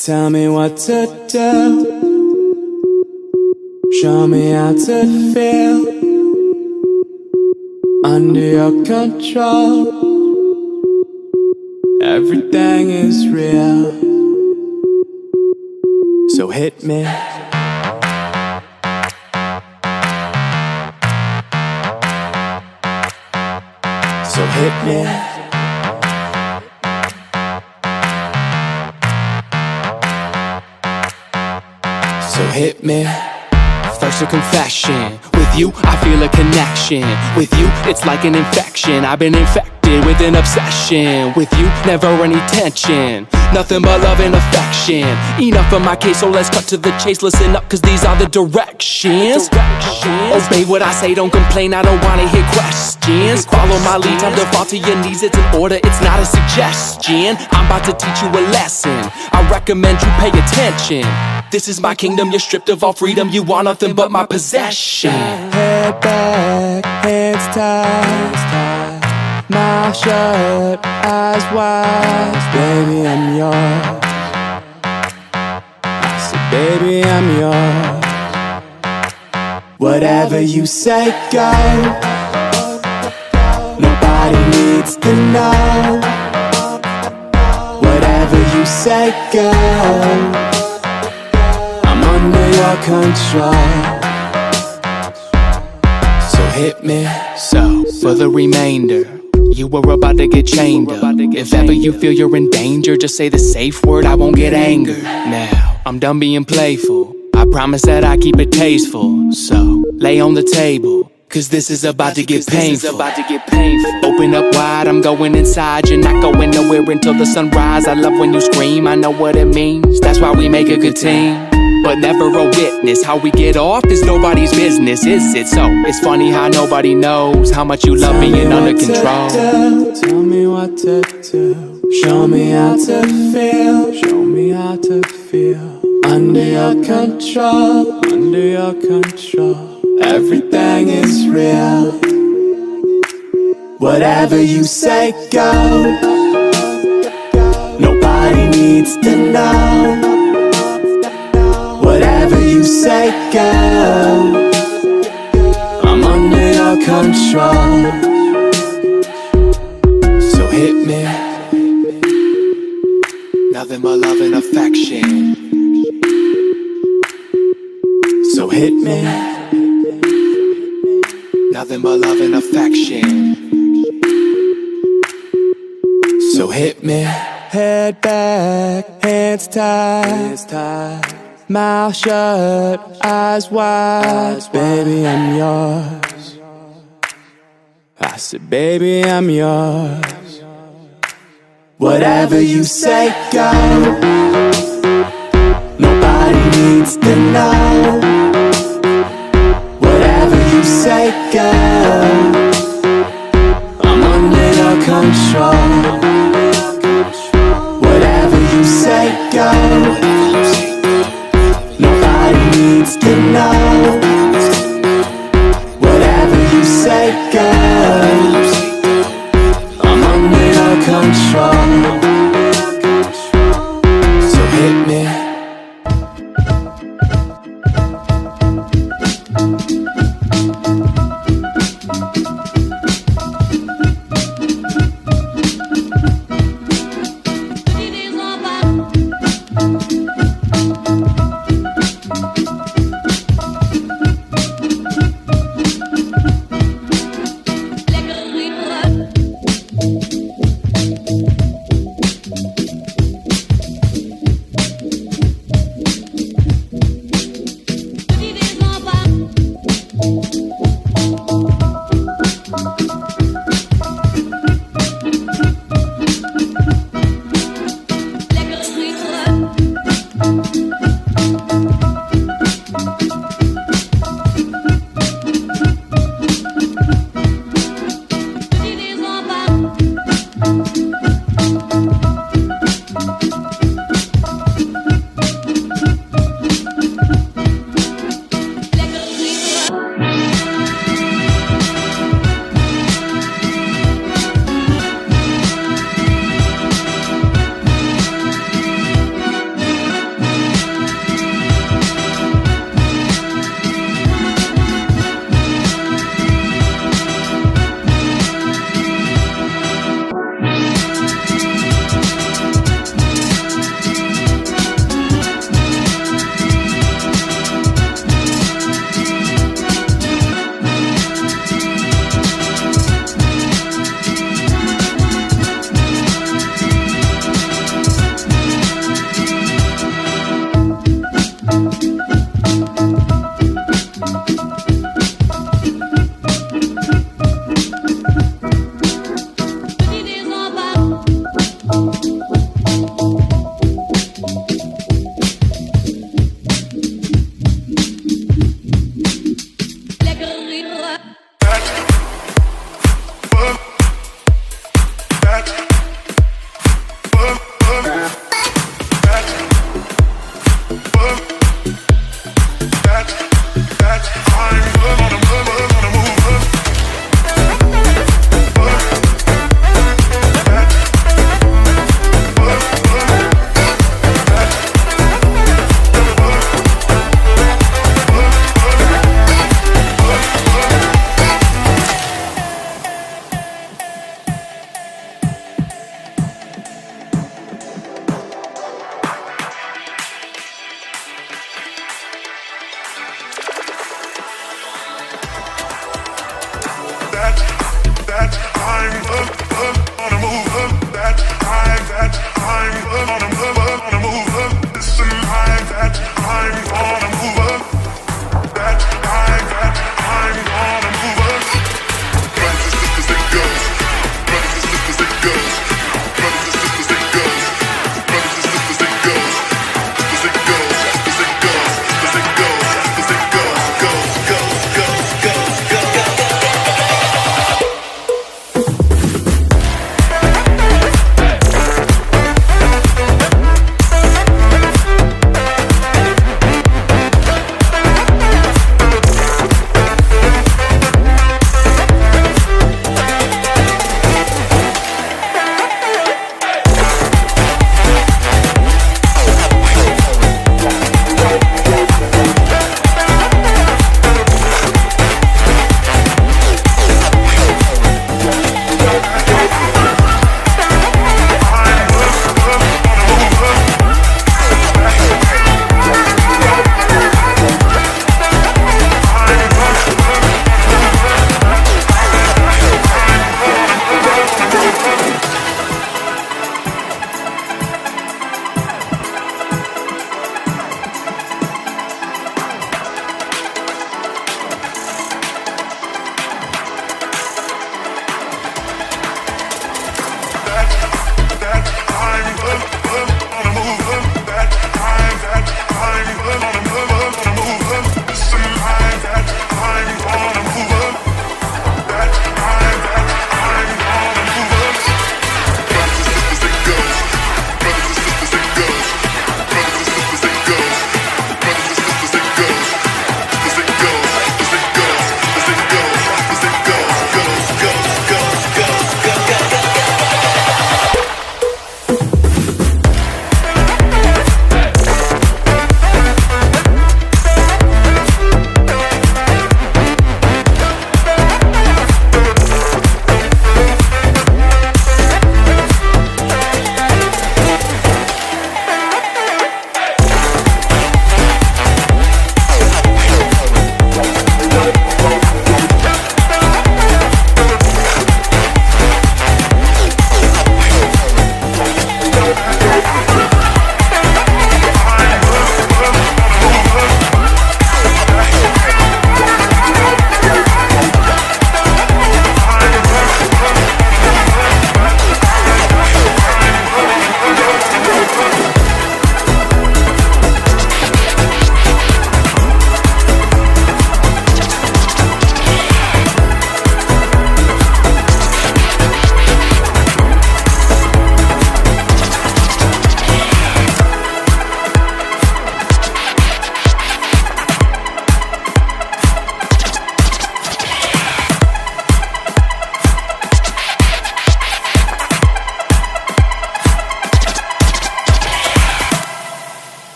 Tell me what to do. Show me how to feel. Under your control. Everything is real. So hit me. So hit me. So hit me. First a confession. With you, I feel a connection. With you, it's like an infection. I've been infected with an obsession. With you, never any tension. Nothing but love and affection. Enough of my case, so let's cut to the chase. Listen up, cause these are the directions. Obey what I say, don't complain, I don't wanna hear questions. Follow my lead, time to fall to your knees. It's an order, it's not a suggestion. I'm about to teach you a lesson. I recommend you pay attention. This is my kingdom, you're stripped of all freedom. You want nothing but my possession. Head back, hands tied, mouth shut, eyes wide. Baby, I'm yours. I said, baby, I'm yours. Whatever you say, go. Nobody needs to know. Whatever you say, go. Under your control. So hit me. So, for the remainder, you were about to get chained up. If ever you feel you're in danger, just say the safe word, I won't get angered. Now, I'm done being playful. I promise that I keep it tasteful. So, lay on the table, cause this is about to get painful. Open up wide, I'm going inside. You're not going nowhere until the sunrise. I love when you scream, I know what it means. That's why we make a good team. But never a witness. How we get off is nobody's business, is it? So it's funny how nobody knows how much you love being under control. Tell me what to do. Show me how to feel. Show me how to feel. Under your control. Under your control. Everything is real. Whatever you say, go. Nobody needs to know. Whatever you say, go. I'm under your control. So hit me. Nothing but love and affection. So hit me. Nothing but love and affection. So hit me. Head back, hands tied, mouth shut, eyes wide. Baby, I'm yours. I said, baby, I'm yours. Whatever you say, go. Nobody needs to know. Whatever you say, go. I'm under your control. Whatever you say, go. Nobody needs to know. Whatever you say, go. I'm under your control. So hit me.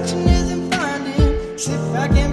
searching isn't finding. Sit back and